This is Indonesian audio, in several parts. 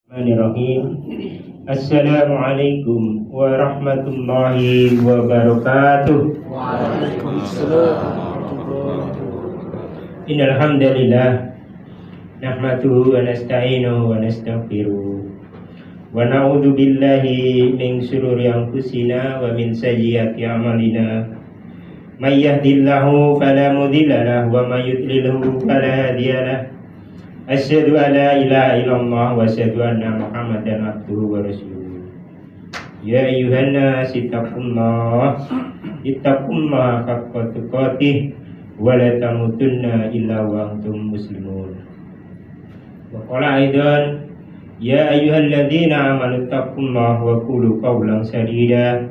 Bismillahirrahmanirrahim. Assalamualaikum warahmatullahi wabarakatuh. Innal hamdalillah nahmaduhu wa nasta'inuhu wa nastaghfiruh wa na'udzu billahi min shururi anfusina wa min sayyiati a'malina. May yahdihillahu fala mudilla lahu wa may yudlilhu fala hadiya lahu. Asyhadu an la ilaha illallah wa asyhadu anna Muhammadan abduhu wa rasuluh. Ya ayyuhan nas ittaqullaha haqqa tuqatih wa la tamutunna illa wa antum muslimun. Wa qala aidan ya ayyuhalladzina amanu ittaqullaha wa qulu qawlan sadida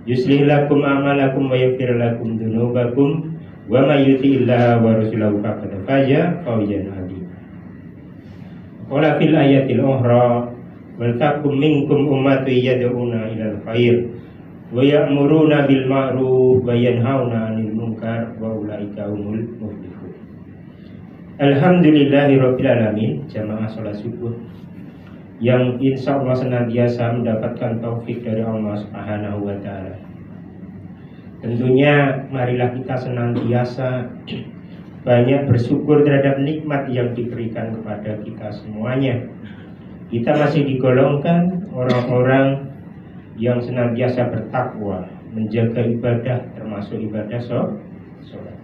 yuslih lakum a'malakum wa yaghfir lakum dzunubakum wa may yuti'illaha wa rasulahu faqad faza fawzan 'azima. Wala fil ayatil ukhra wal takum minkum ummatun yad'una ilal khair wa ya'muruna bil ma'ruf wa yanhauna 'anil munkar wa ulaika humul muflihun. Alhamdulillahirabbil alamin. Jamaah salat subuh yang insyaallah senantiasa mendapatkan taufik dari Allah Subhanahu wa taala. Tentunya marilah kita senantiasa banyak bersyukur terhadap nikmat yang diberikan kepada kita semuanya. Kita masih digolongkan orang-orang yang senantiasa bertakwa, menjaga ibadah termasuk ibadah sholat.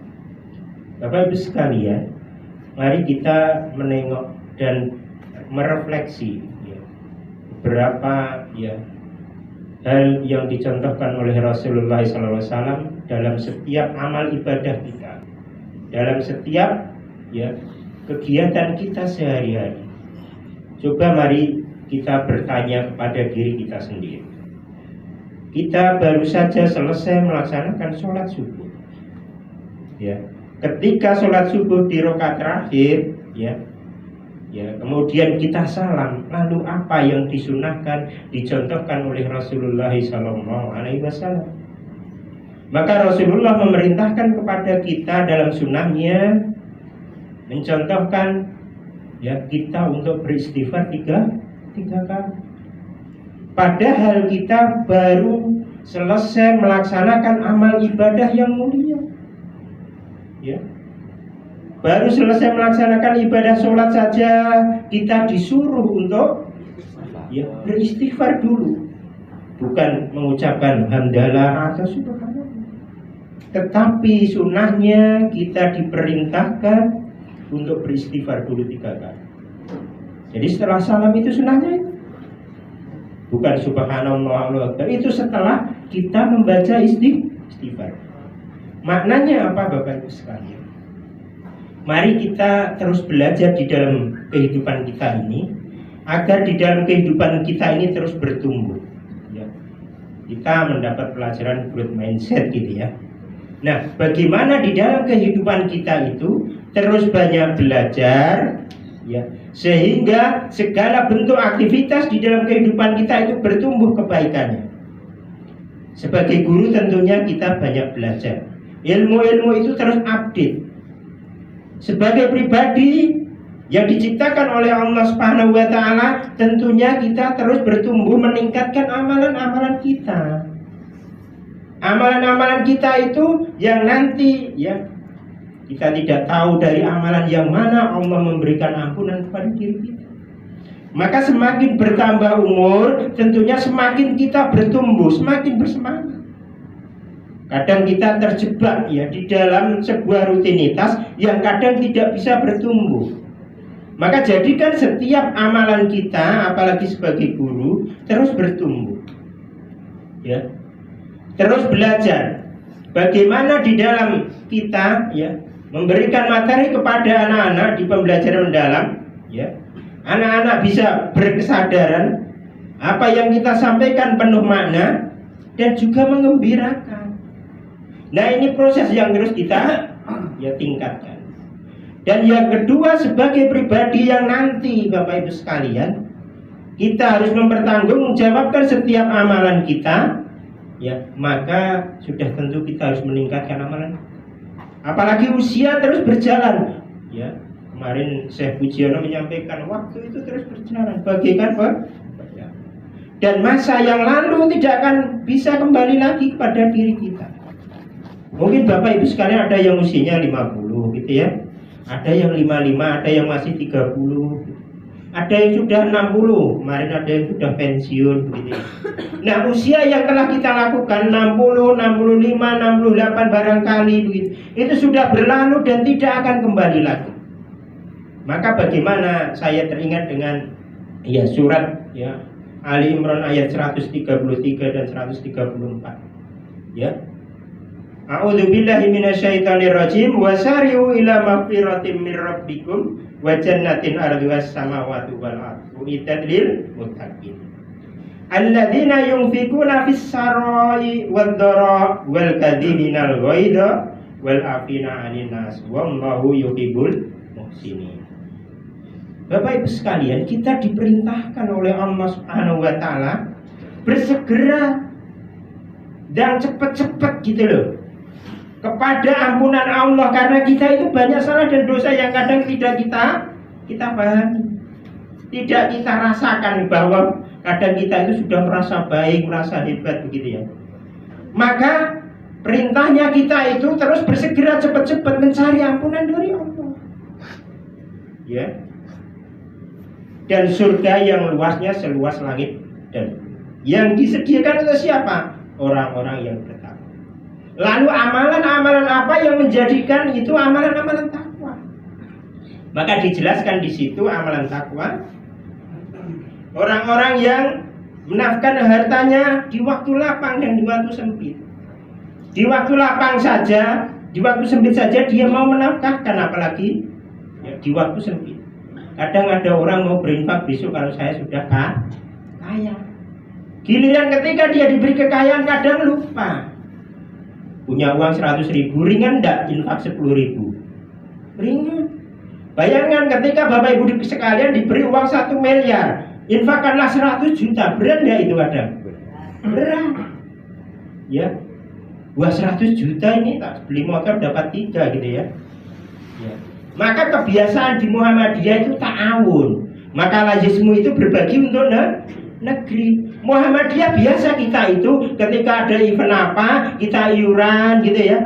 Bapak Ibu sekalian, mari kita menengok dan merefleksi beberapa hal yang dicontohkan oleh Rasulullah SAW dalam setiap amal ibadah kita, dalam setiap kegiatan kita sehari-hari. Coba mari kita bertanya kepada diri kita sendiri. Kita baru saja selesai melaksanakan sholat subuh. Ketika sholat subuh di rakaat terakhir, kemudian kita salam. Lalu apa yang disunahkan, dicontohkan oleh Rasulullah SAW? Maka Rasulullah memerintahkan kepada kita dalam sunnahnya mencontohkan kita untuk beristighfar tiga kali. Padahal kita baru selesai melaksanakan amal ibadah yang mulia. Baru selesai melaksanakan ibadah sholat saja kita disuruh untuk beristighfar dulu, bukan mengucapkan hamdalah atau subhanallah. Tetapi sunnahnya kita diperintahkan untuk beristighfar dulu 3 kali. Jadi setelah salam itu sunnahnya itu, bukan subhanallah Allahu akbar. Itu setelah kita membaca istighfar. Maknanya apa Bapak Ibu sekalian? Mari kita terus belajar di dalam kehidupan kita ini, agar di dalam kehidupan kita ini terus bertumbuh. Kita mendapat pelajaran growth mindset gitu ya. Nah, bagaimana di dalam kehidupan kita itu terus banyak belajar, sehingga segala bentuk aktivitas di dalam kehidupan kita itu bertumbuh kebaikannya. Sebagai guru tentunya kita banyak belajar. Ilmu-ilmu itu terus update. Sebagai pribadi yang diciptakan oleh Allah Subhanahu wa taala, tentunya kita terus bertumbuh meningkatkan amalan-amalan kita. Amalan-amalan kita itu yang nanti kita tidak tahu dari amalan yang mana Allah memberikan ampunan kepada diri kita. Maka semakin bertambah umur, tentunya semakin kita bertumbuh, semakin bersemangat. Kadang kita terjebak di dalam sebuah rutinitas yang kadang tidak bisa bertumbuh. Maka jadikan setiap amalan kita, apalagi sebagai guru, terus bertumbuh. Terus belajar bagaimana di dalam kita memberikan materi kepada anak-anak di pembelajaran mendalam, anak-anak bisa berkesadaran apa yang kita sampaikan penuh makna dan juga menggembirakan. Nah, ini proses yang terus kita tingkatkan. Dan yang kedua, sebagai pribadi yang nanti Bapak Ibu sekalian, kita harus mempertanggungjawabkan setiap amalan kita. Maka sudah tentu kita harus meningkatkan amalan. Apalagi usia terus berjalan, Kemarin Syekh Pujiono menyampaikan waktu itu terus berjalan bagaikan dan masa yang lalu tidak akan bisa kembali lagi kepada diri kita. Mungkin Bapak Ibu sekalian ada yang usianya 50 gitu ya, ada yang 55, ada yang masih 30, ada yang sudah 60, kemarin ada yang sudah pensiun gitu ya. Nah usia yang telah kita lakukan 60, 65, 68 barangkali begitu, itu sudah berlalu dan tidak akan kembali lagi. Maka bagaimana saya teringat dengan ya surat ya Ali Imran ayat 133 dan 134 ya. A'udzubillahi minasyaitonirrajim wasari'u ila maghfiratin mir rabbikum wa jannatin arduhas samawati wal ardu uiddat lil muttaqin alladzina yunfikuna fis sarai wad dara wal kadhiminal ghaidha wal afina 'anil nas wallahu yuhibbul muhsinin. Bapak Ibu sekalian, kita diperintahkan oleh Allah Subhanahu wa taala bersegera dan cepat-cepat gitu loh kepada ampunan Allah, karena kita itu banyak salah dan dosa yang kadang tidak kita pahami, tidak kita rasakan bahwa kadang kita itu sudah merasa baik, merasa hebat begitu ya. Maka perintahnya kita itu terus bersegera cepat-cepat mencari ampunan dari Allah. Ya. Dan surga yang luasnya seluas langit dan yang disediakan untuk siapa? Orang-orang yang bertakwa. Lalu amalan-amalan apa yang menjadikan itu amalan-amalan takwa? Maka dijelaskan di situ amalan takwa. Orang-orang yang menafkahkan hartanya di waktu lapang dan di waktu sempit. Di waktu lapang saja, di waktu sempit saja dia mau menafkahkan, apalagi ya, di waktu sempit. Kadang ada orang mau berinfak besok kalau saya sudah kaya. Giliran ketika dia diberi kekayaan kadang lupa. Punya uang 100.000, ringan enggak infak 10.000? Ringan. Bayangkan ketika Bapak Ibu sekalian diberi uang 1 miliar, infakkanlah 100 juta, berat enggak itu kadang? Berat. Ya. Wah 100 juta ini tak beli motor dapat 3 gitu ya. Ya. Maka kebiasaan di Muhammadiyah itu ta'awun. Maka lazismu itu berbagi untuk negeri. Muhammadiyah biasa kita itu ketika ada event apa kita iuran gitu ya,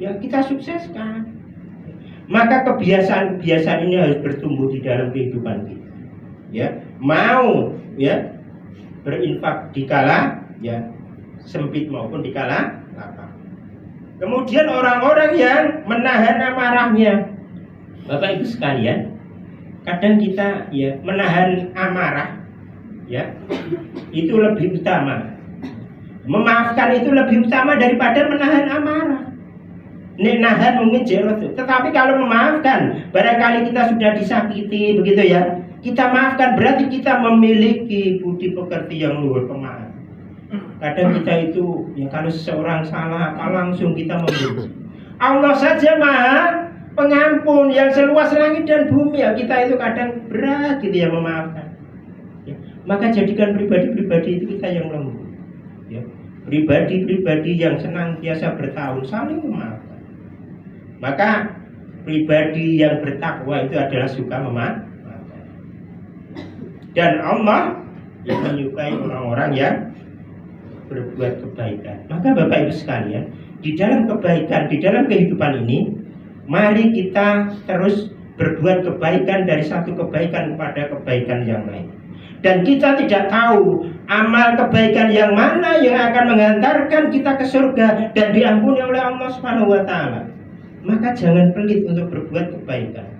ya kita sukseskan. Maka kebiasaan-kebiasaan ini harus bertumbuh di dalam kehidupan kita. Ya, mau ya berinfak dikala ya sempit maupun dikala lapang. Kemudian orang-orang yang menahan amarahnya. Bapak Ibu sekalian, kadang kita ya menahan amarah ya itu lebih utama. Memaafkan itu lebih utama daripada menahan amarah. Nek nahan mungkin jelas, tetapi kalau memaafkan barangkali kita sudah disakiti begitu ya, kita maafkan berarti kita memiliki budi pekerti yang luhur, pemaaf. Kadang kita itu ya kalau seseorang salah apa langsung kita membenci. Allah saja Maha Pengampun yang seluas langit dan bumi ya, kita itu kadang berat gitu ya memaafkan. Maka jadikan pribadi-pribadi itu kita yang lembut ya. Pribadi-pribadi yang senantiasa bertahun saling memaafkan. Maka pribadi yang bertakwa itu adalah suka memaafkan. Dan Allah yang menyukai orang-orang yang berbuat kebaikan. Maka Bapak Ibu sekalian, di dalam kebaikan, di dalam kehidupan ini, mari kita terus berbuat kebaikan dari satu kebaikan kepada kebaikan yang lain. Dan kita tidak tahu amal kebaikan yang mana yang akan mengantarkan kita ke surga dan diampuni oleh Allah Subhanahu wa taala. Maka jangan pelit untuk berbuat kebaikan.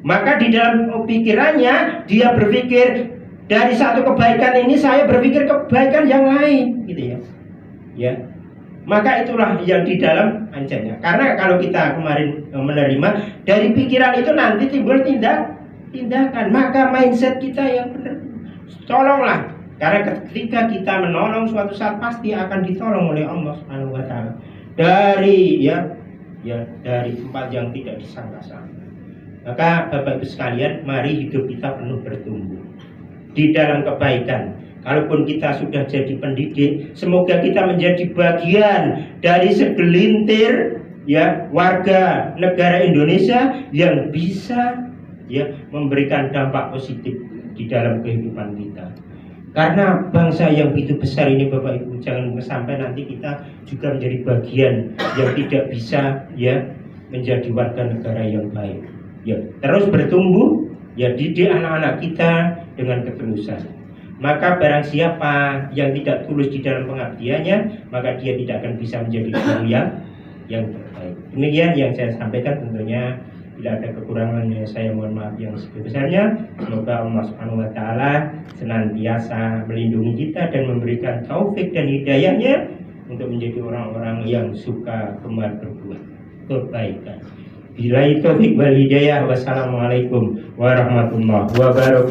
Maka di dalam pikirannya dia berpikir dari satu kebaikan ini saya berpikir kebaikan yang lain gitu ya. Ya. Maka itulah yang di dalam anjanya. Karena kalau kita kemarin menerima dari pikiran itu nanti timbul tindakan. Maka mindset kita yang benar. Tolonglah, karena ketika kita menolong suatu saat pasti akan ditolong oleh Allah Subhanahu wa taala dari dari tempat yang tidak disangka-sangka. Maka Bapak Ibu sekalian, mari hidup kita penuh bertumbuh di dalam kebaikan. Kalaupun kita sudah jadi pendidik, semoga kita menjadi bagian dari segelintir ya warga negara Indonesia yang bisa ya memberikan dampak positif di dalam kehidupan kita. Karena bangsa yang begitu besar ini Bapak Ibu, jangan sampai nanti kita juga menjadi bagian yang tidak bisa ya menjadi warga negara yang baik. Ya, terus bertumbuh, ya didik anak-anak kita dengan ketulusan. Maka barang siapa yang tidak tulus di dalam pengabdiannya, maka dia tidak akan bisa menjadi guru yang terbaik. Demikian yang saya sampaikan, tentunya bila ada kekurangannya saya mohon maaf yang sebesarnya. Semoga Allah Subhanahu wa taala senantiasa melindungi kita dan memberikan taufik dan hidayahnya untuk menjadi orang-orang yang suka gemar berbuat kebaikan. Billahi taufik wal hidayah. Wassalamualaikum warahmatullahi wabarakatuh.